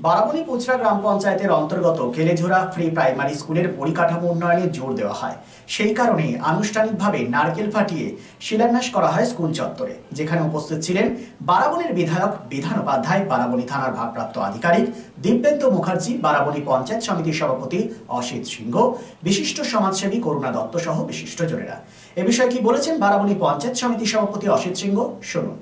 বারাবণী পোচরা গ্রাম পঞ্চায়েতের অন্তর্গত কেলেঝোড়া free primary স্কুলের পরিকাঠামো উন্নয়নে জোর দেওয়া হয়। সেই কারণে আনুষ্ঠানিকভাবে নারকেল ফাটিয়ে শিলান্যাস করা হয় স্কুল চত্বরে, যেখানে উপস্থিত ছিলেন বারাবণীর বিধায়ক বিধান উপাধ্যায়, বারাবণী থানার ভারপ্রাপ্ত আধিকারিক দিব্যেন্দু মুখার্জি, বারাবণী পঞ্চায়েত সমিতির সভাপতি অসিত সিংহ, বিশিষ্ট সমাজসেবী করুণা দত্ত সহ বিশিষ্টজনেরা। এ বিষয়ে কি বলেছেন বারাবণী পঞ্চায়েত সমিতির সভাপতি অসিত সিংহ, শুনুন।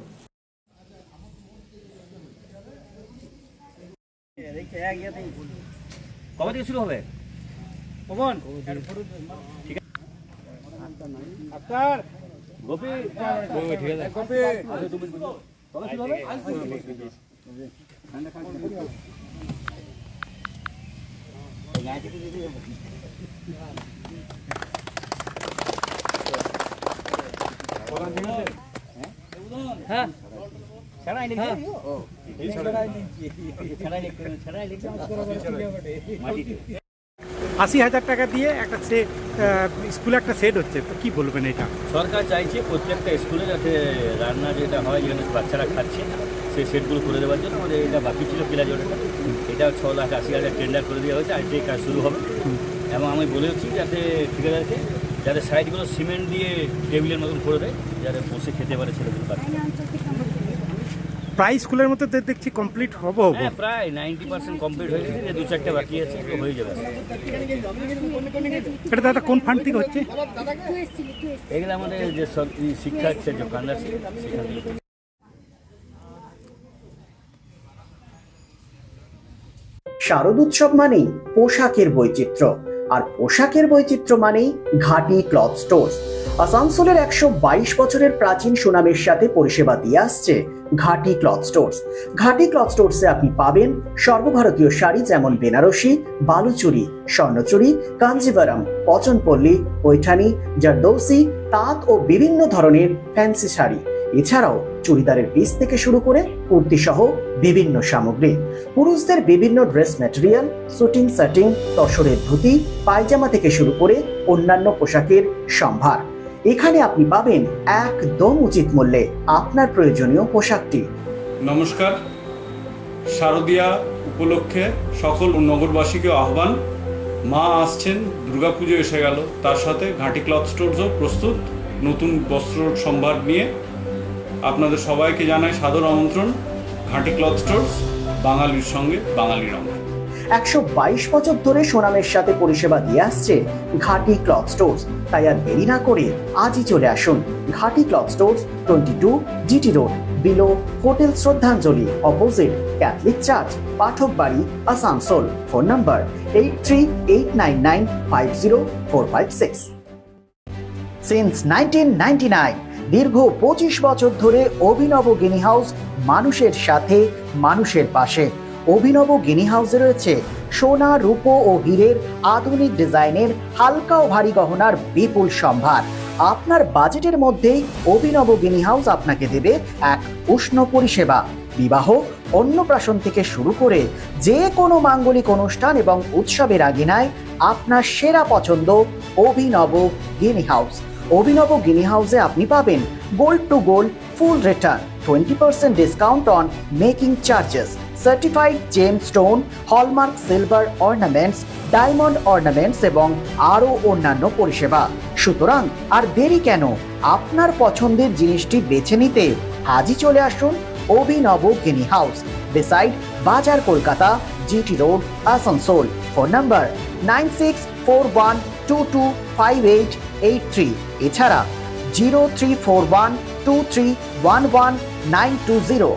কবে থেকে শুরু হবে? হ্যাঁ 80,000 টাকা দিয়ে একটা স্কুলে একটা সেট হচ্ছে, তো কি বলবেন এটা? সরকার চাইছে প্রত্যেকটা স্কুলে যাতে রান্না যেটা হয়, যেখানে বাচ্চারা খাচ্ছে সেই সেটগুলো করে দেওয়ার জন্য আমাদের এটা বাকি ছিল কেলেঝোড়াটা। এটা 6,80,000 টেন্ডার করে দেওয়া হয়েছে, আজকে কাজ শুরু হবে। এবং আমি বলেছি যাতে ঠিকাদারকে যাতে সাইডগুলো সিমেন্ট দিয়ে টেবিলের মতন করে দেয়, যাতে বসে খেতে পারে ছেলেগুলো। প্রায় স্কুলের মধ্যে দেখছি কমপ্লিট হবো। হ্যাঁ, প্রায় 90% কমপ্লিট হয়ে গেছে, যে 2-4টা বাকি আছে হয়ে যাবে। এটা দাদা কোন ফান্ড থেকে হচ্ছে? এগুলো আমাদের যে শিক্ষা হচ্ছে যে কান্দার সেখান থেকে। শারদ উৎসব মানেই পোশাকের বৈচিত্র্য, আর পোশাকের বৈচিত্র্য মানেই ঘাটি ক্লথ স্টোর্স। আসানসোলের 122 বছরের প্রাচীন সুনামের সাথে পরিষেবা দিয়ে আসছে ঘাটি ক্লথ স্টোর্স। ঘাটি ক্লথ স্টোর্সে আপনি পাবেন সর্বভারতীয় শাড়ি যেমন বেনারসি, বালুচুরি, স্বর্ণচুরি, কাঞ্জিভারাম, পচনপল্লী, পৈঠানি, জারদৌসি, তাঁত ও বিভিন্ন ধরনের ফ্যান্সি শাড়ি। এছাড়াও চুড়িদারের পিস থেকে শুরু করে কুর্তি সহ বিভিন্ন সামগ্রী, পুরুষদের বিভিন্ন ড্রেস ম্যাটেরিয়াল, শুটিং সেটিং, তসরের ধুতি, পায়জামা থেকে শুরু করে অন্যান্য পোশাকের সম্ভার। এখানে আপনি পাবেন একদম উচিত মূল্যে আপনার প্রয়োজনীয় পোশাকটি। নমস্কার, শারদীয়া উপলক্ষে সকল নগরবাসীকে আহ্বান। মা আসছেন, দুর্গাপুজো এসে গেল, তার সাথে ঘাটি ক্লথ স্টোরসও প্রস্তুত নতুন বস্ত্র সম্ভার নিয়ে। আপনাদের সবাইকে জানাই সাদর আমন্ত্রণ। ঘাটি ক্লথ স্টোরস, বাঙালির সঙ্গে বাঙালির রঙ। 122 বছর ধরে সুনামের সাথে পরিষেবা দিয়ে আসছে ঘাটি ক্লথ স্টোরস। তাই আর দেরি না করে আজই চলে আসুন ঘাটি cloth stores, 22 GT road, below hotel শ্রদ্ধাঞ্জলি, অপোজিট ক্যাথলিক চার্চ, পাঠক বাড়ি, আসানসোল। Phone number 8389950456। সিন্স 1999 দীর্ঘ 25 বছর ধরে অভিনব গিনি হাউস মানুষের সাথে, মানুষের পাশে। অভিনব গিনি হাউসে রয়েছে সোনা, রূপো ও হীরের আধুনিক ডিজাইনের হালকা ও ভারী গহনার বিপুল সম্ভার। আপনার বাজেটের মধ্যেই অভিনব গিনি হাউস আপনাকে দেবে এক উষ্ণ পরিষেবা। বিবাহ, অন্নপ্রাশন থেকে শুরু করে যে কোনো মাঙ্গলিক অনুষ্ঠান এবং উৎসবের আগিনায় আপনার সেরা পছন্দ অভিনব গিনি হাউস। অভিনব গিনি হাউসে আপনি পাবেন gold two gold full return, 20% discount on making charges, certified gemstone, hallmark silver ornaments, diamond ornaments এবং আরও অন্যান্য পরিষেবা। সুতরাং আর দেরি কেন? আপনার পছন্দের জিনিসটি বেছে নিতে আজই চলে আসুন অভিনব গিনি হাউস, বিসাইড বাজার Kolkata, GT road, Asansol. Phone number 9641225883। এছাড়া 034123119220।